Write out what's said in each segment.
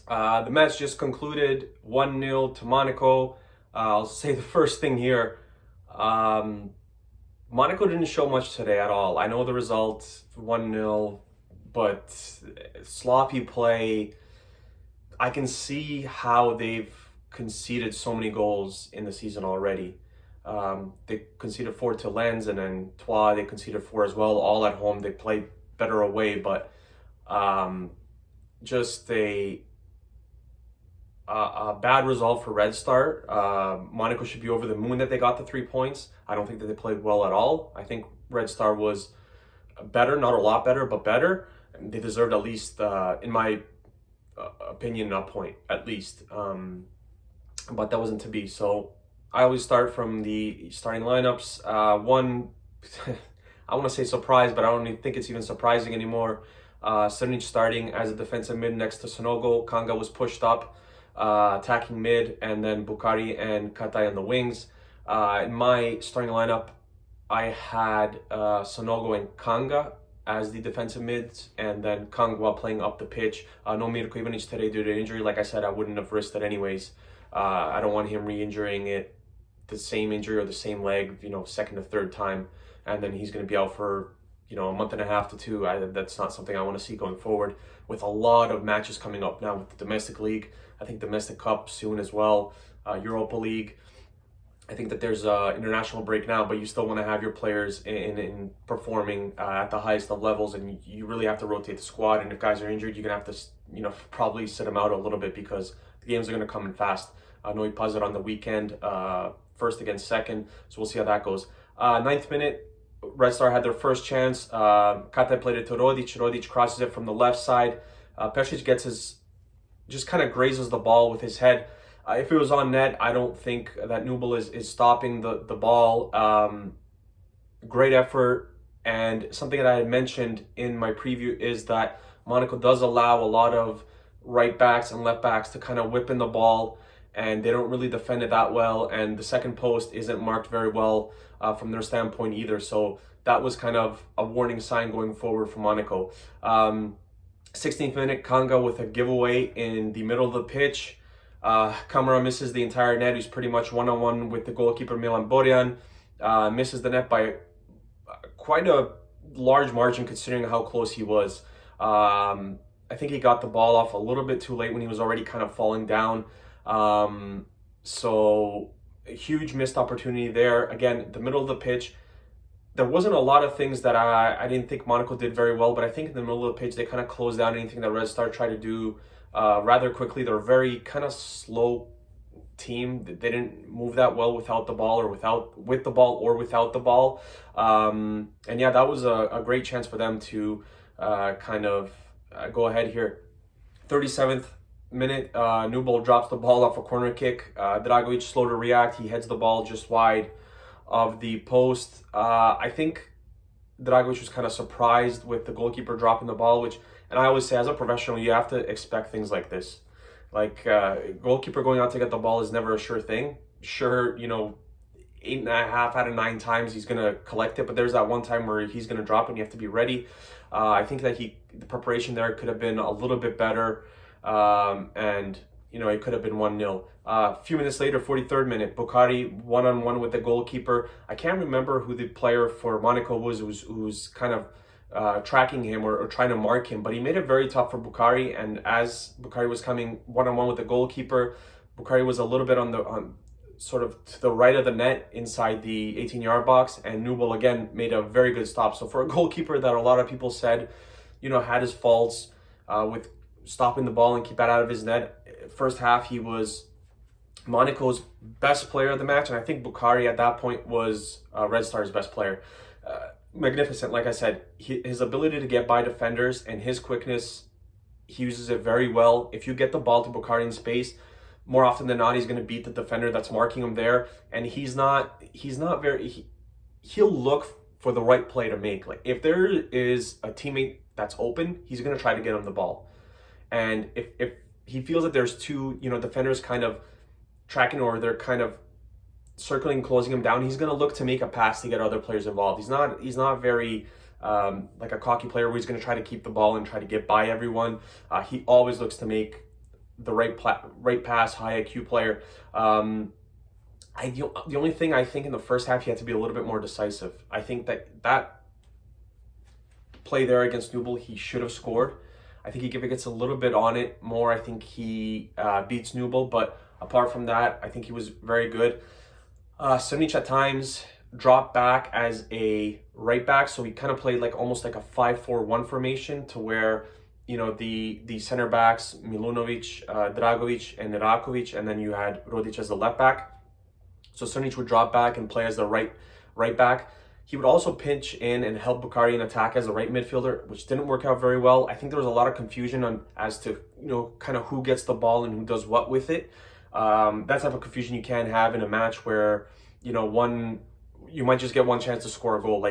The match just concluded 1-0 to Monaco. I'll say the first thing here. Um, Monaco didn't show much today at all. I know the result 1-0, but sloppy play. I can see how they've conceded so many goals in the season already. They conceded four to Lens, and then Troyes, they conceded four as well, all at home. They played better away, but um, just a bad result for Red Star. Monaco should be over the moon that they got the 3 points. I don't think that they played well at all. I think Red Star was better, not a lot better, but better. And they deserved at least, in my opinion, a point at least. But that wasn't to be. So I always start from the starting lineups. One, I want to say surprise, but I don't even think it's even surprising anymore. Srnic starting as a defensive mid next to Sonogo. Kanga was pushed up, attacking mid, and then Bukhari and Katai on the wings. In my starting lineup, I had Sonogo and Kanga as the defensive mids, and then Kangwa playing up the pitch. No Mirko Ivanic today due to injury. Like I said, I wouldn't have risked it anyways. I don't want him re-injuring it, the same injury or the same leg, second or third time, and then he's going to be out for a month and a half to two. That's not something I want to see going forward. With a lot of matches coming up now with the domestic league, I think domestic cup soon as well, Europa League. I think that there's an international break now, but you still want to have your players in performing at the highest of levels, and you really have to rotate the squad. And if guys are injured, you're gonna have to probably sit them out a little bit because the games are gonna come in fast. Noi Pazar on the weekend, first against second, so we'll see how that goes. Ninth minute, Red Star had their first chance. Kate played it to Rodic. Rodic crosses it from the left side. Pešić gets just kind of grazes the ball with his head. If it was on net, I don't think that Nubel is stopping the ball. Great effort. And something that I had mentioned in my preview is that Monaco does allow a lot of right backs and left backs to kind of whip in the ball, and they don't really defend it that well. And the second post isn't marked very well from their standpoint either. So that was kind of a warning sign going forward for Monaco. 16th minute, Kanga with a giveaway in the middle of the pitch. Kamara misses the entire net. He's pretty much one-on-one with the goalkeeper Milan Borjan. Misses the net by quite a large margin considering how close he was. I think he got the ball off a little bit too late when he was already kind of falling down. So a huge missed opportunity there. Again, the middle of the pitch. There wasn't a lot of things that I didn't think Monaco did very well, but I think in the middle of the pitch they kind of closed down anything that Red Star tried to do rather quickly. They're a very kind of slow team. They didn't move that well without the ball or with the ball or without the ball. And yeah, that was a great chance for them to kind of go ahead here. 37th minute, Nubel drops the ball off a corner kick. Dragovic slow to react. He heads the ball just wide of the post. I think Dragovic was kind of surprised with the goalkeeper dropping the ball, and I always say as a professional, you have to expect things like this. Like goalkeeper going out to get the ball is never a sure thing. Sure, 8.5 out of 9 times he's going to collect it, but there's that one time where he's going to drop it and you have to be ready. I think that the preparation there could have been a little bit better, and it could have been 1-0. A few minutes later, 43rd minute, Bukhari one-on-one with the goalkeeper. I can't remember who the player for Monaco who's kind of tracking him or trying to mark him, but he made it very tough for Bukhari. And as Bukhari was coming one-on-one with the goalkeeper, Bukhari was a little bit on sort of to the right of the net inside the 18-yard box, and Nubel again made a very good stop. So for a goalkeeper that a lot of people said, had his faults with stopping the ball and keep it out of his net, first half he was Monaco's best player of the match, and I think Bukhari at that point was Red Star's best player. Magnificent, like I said, his ability to get by defenders and his quickness, he uses it very well. If you get the ball to Bukhari in space, more often than not, he's going to beat the defender that's marking him there, and he's not very. He'll look for the right play to make. Like if there is a teammate that's open, he's going to try to get him the ball, and if he feels that there's two defenders kind of tracking or they're kind of circling, closing him down, he's going to look to make a pass to get other players involved. He's not very like a cocky player where he's going to try to keep the ball and try to get by everyone. He always looks to make the right pass, high IQ player. The only thing I think in the first half, he had to be a little bit more decisive. I think that play there against Nubel, he should have scored. I think he gets a little bit on it more. I think he beats Nubel, but apart from that, I think he was very good. Sunic at times dropped back as a right back, so he kind of played like almost like a 5-4-1 formation, to where the center backs, Milunovic, Dragovic, and Irakovic, and then you had Rodic as the left back. So Sunic would drop back and play as the right back. He would also pinch in and help Bukhari in attack as a right midfielder, which didn't work out very well. I think there was a lot of confusion as to kind of who gets the ball and who does what with it. That type of confusion you can have in a match where you might just get one chance to score a goal.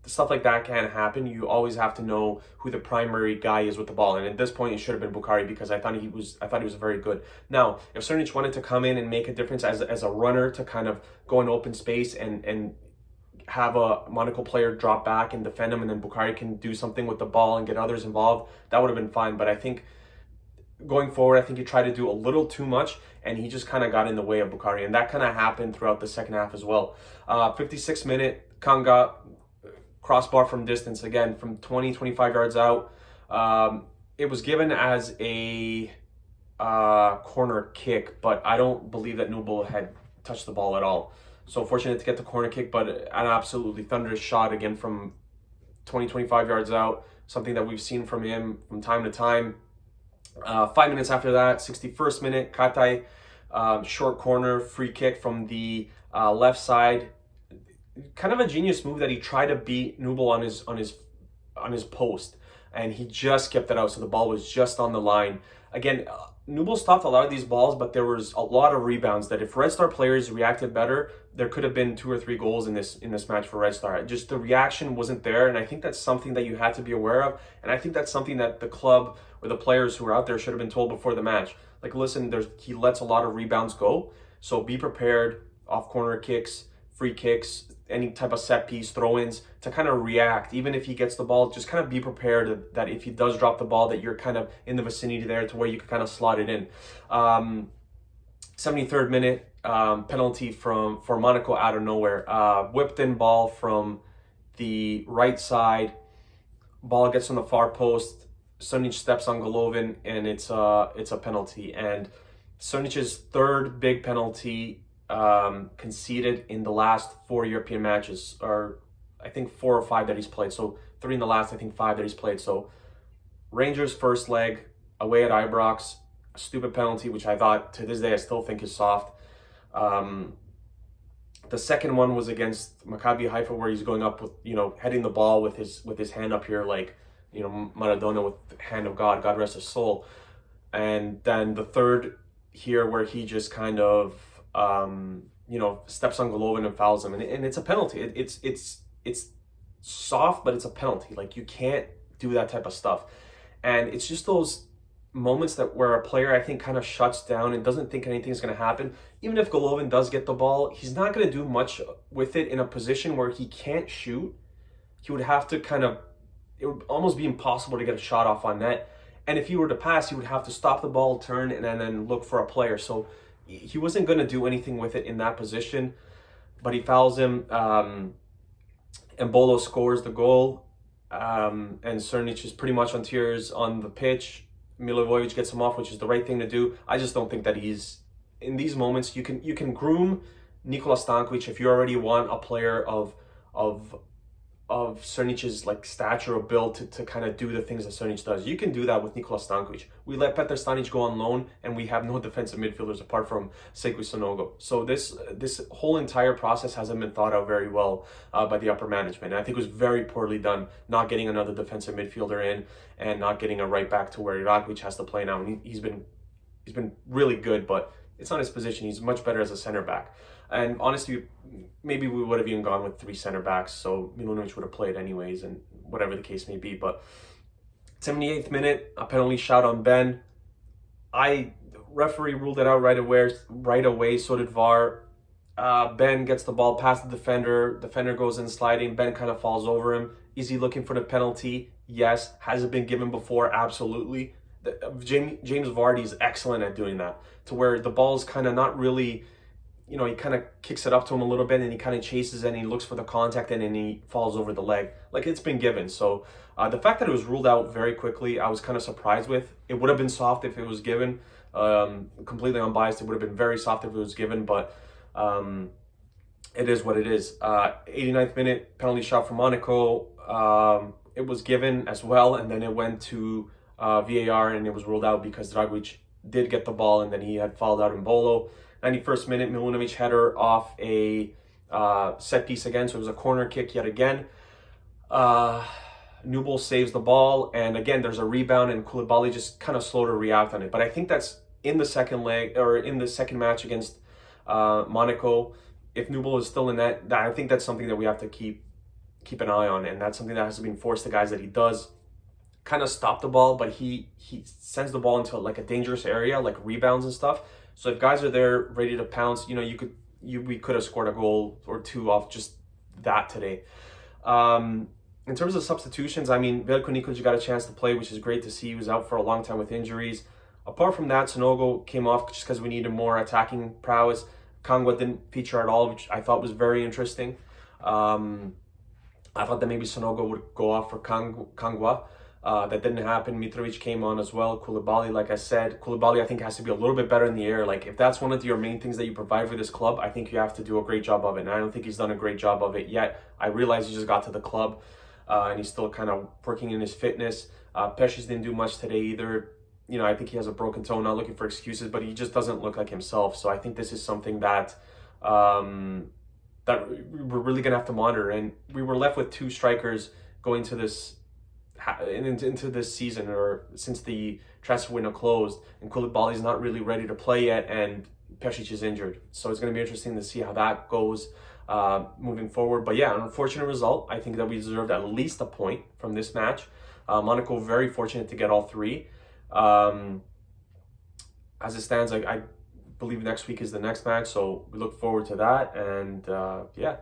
Stuff like that can happen. You always have to know who the primary guy is with the ball. And at this point, it should have been Bukhari, because I thought he was very good. Now, if Srnic wanted to come in and make a difference as a runner, to kind of go in open space and have a Monaco player drop back and defend him, and then Bukhari can do something with the ball and get others involved, that would have been fine. But I think going forward, I think he tried to do a little too much, and he just kind of got in the way of Bukhari, and that kind of happened throughout the second half as well. 56th minute, Kanga, crossbar from distance, again, from 20-25 yards out. It was given as a corner kick, but I don't believe that Nubel had touched the ball at all. So fortunate to get the corner kick, but an absolutely thunderous shot again from 20-25 yards out, something that we've seen from him from time to time. 5 minutes after that, 61st minute, Katai, short corner, free kick from the left side. Kind of a genius move that he tried to beat Nubel on his post, and he just kept it out, so the ball was just on the line. Again, Nubel stopped a lot of these balls, but there was a lot of rebounds that if Red Star players reacted better, there could have been 2 or 3 goals in this match for Red Star. Just the reaction wasn't there, and I think that's something that you had to be aware of, and I think that's something that the club or the players who were out there should have been told before the match. Like, listen, he lets a lot of rebounds go, so be prepared off corner kicks, free kicks, any type of set piece, throw-ins, to kind of react. Even if he gets the ball, just kind of be prepared that if he does drop the ball, that you're kind of in the vicinity there to where you can kind of slot it in. 73rd minute, penalty for Monaco out of nowhere. Whipped in ball from the right side. Ball gets on the far post. Srnic steps on Golovin, and it's a penalty. And Srnic's third big penalty conceded in the last 4 European matches, or I think 4 or 5 that he's played. So 3 in the last, I think 5 that he's played. So Rangers first leg away at Ibrox, a stupid penalty, which I thought to this day I still think is soft. The second one was against Maccabi Haifa, where he's going up with, heading the ball with his hand up here, like, Maradona with the hand of God rest his soul. And then the third here, where he just kind of steps on Golovin and fouls him, and it's a penalty. It's soft, but it's a penalty. Like, you can't do that type of stuff. And it's just those moments where a player, I think, kind of shuts down and doesn't think anything's going to happen. Even if Golovin does get the ball, he's not going to do much with it in a position where he can't shoot. He would have to it would almost be impossible to get a shot off on net. And if he were to pass, he would have to stop the ball, turn, and then look for a player. So he wasn't going to do anything with it in that position, but he fouls him. Embolo scores the goal, and Srnic is pretty much on tears on the pitch. Milivojevic gets him off, which is the right thing to do. I just don't think that he's, in these moments, you can groom Nikola Stankovic if you already want a player of Srnic's like stature or build to kind of do the things that Srnic does. You can do that with Nikola Stankovic. We let Petar Stanic go on loan, and we have no defensive midfielders apart from Sekou Sonogo. So this whole entire process hasn't been thought out very well by the upper management. And I think it was very poorly done, not getting another defensive midfielder in and not getting a right back to where Irakovic has to play now. And he's been really good, but it's not his position. He's much better as a center back. And honestly, maybe we would have even gone with 3 center backs, so Milunovic would have played anyways, and whatever the case may be. But 78th minute, a penalty shot on Ben. Referee ruled it out right away. So did VAR. Ben gets the ball past the defender. Defender goes in sliding. Ben kind of falls over him. Is he looking for the penalty? Yes. Has it been given before? Absolutely. James Vardy is excellent at doing that, to where the ball's kind of not really, he kind of kicks it up to him a little bit and he kind of chases it and he looks for the contact and then he falls over the leg. Like, it's been given. So the fact that it was ruled out very quickly, I was kind of surprised with. It would have been soft if it was given. Completely unbiased, it would have been very soft if it was given, but it is what it is. 89th minute, penalty shot for Monaco. It was given as well, and then it went to VAR and it was ruled out because Dragovic did get the ball and then he had fouled out in Bolo. 91st minute, Milinovic header off a set piece again, so it was a corner kick yet again. Nubel saves the ball, and again, there's a rebound, and Koulibaly just kind of slow to react on it. But I think that's in the second leg, or in the second match against Monaco. If Nubel is still in that, I think that's something that we have to keep an eye on, and that's something that has to be enforced. The guys that he does kind of stop the ball, but he sends the ball into like a dangerous area, like rebounds and stuff. So if guys are there ready to pounce, we could have scored a goal or two off just that today. In terms of substitutions, I mean, Veljko Nikolic got a chance to play, which is great to see. He was out for a long time with injuries. Apart from that, Sonogo came off just because we needed more attacking prowess. Kangwa didn't feature at all, which I thought was very interesting. I thought that maybe Sonogo would go off for Kangwa. That didn't happen. Mitrovic came on as well. Koulibaly, like I said, I think has to be a little bit better in the air. Like, if that's one of your main things that you provide for this club, I think you have to do a great job of it. And I don't think he's done a great job of it yet. I realize he just got to the club and he's still kind of working in his fitness. Pescic didn't do much today either. I think he has a broken toe, not looking for excuses, but he just doesn't look like himself. So I think this is something that that we're really going to have to monitor. And we were left with two strikers going to this into this season, or since the transfer window closed, and Koulibaly's not really ready to play yet, and Pescic is injured. So it's going to be interesting to see how that goes moving forward. But yeah, an unfortunate result. I think that we deserved at least a point from this match. Monaco very fortunate to get all three. As it stands, I believe next week is the next match, so we look forward to that. And yeah.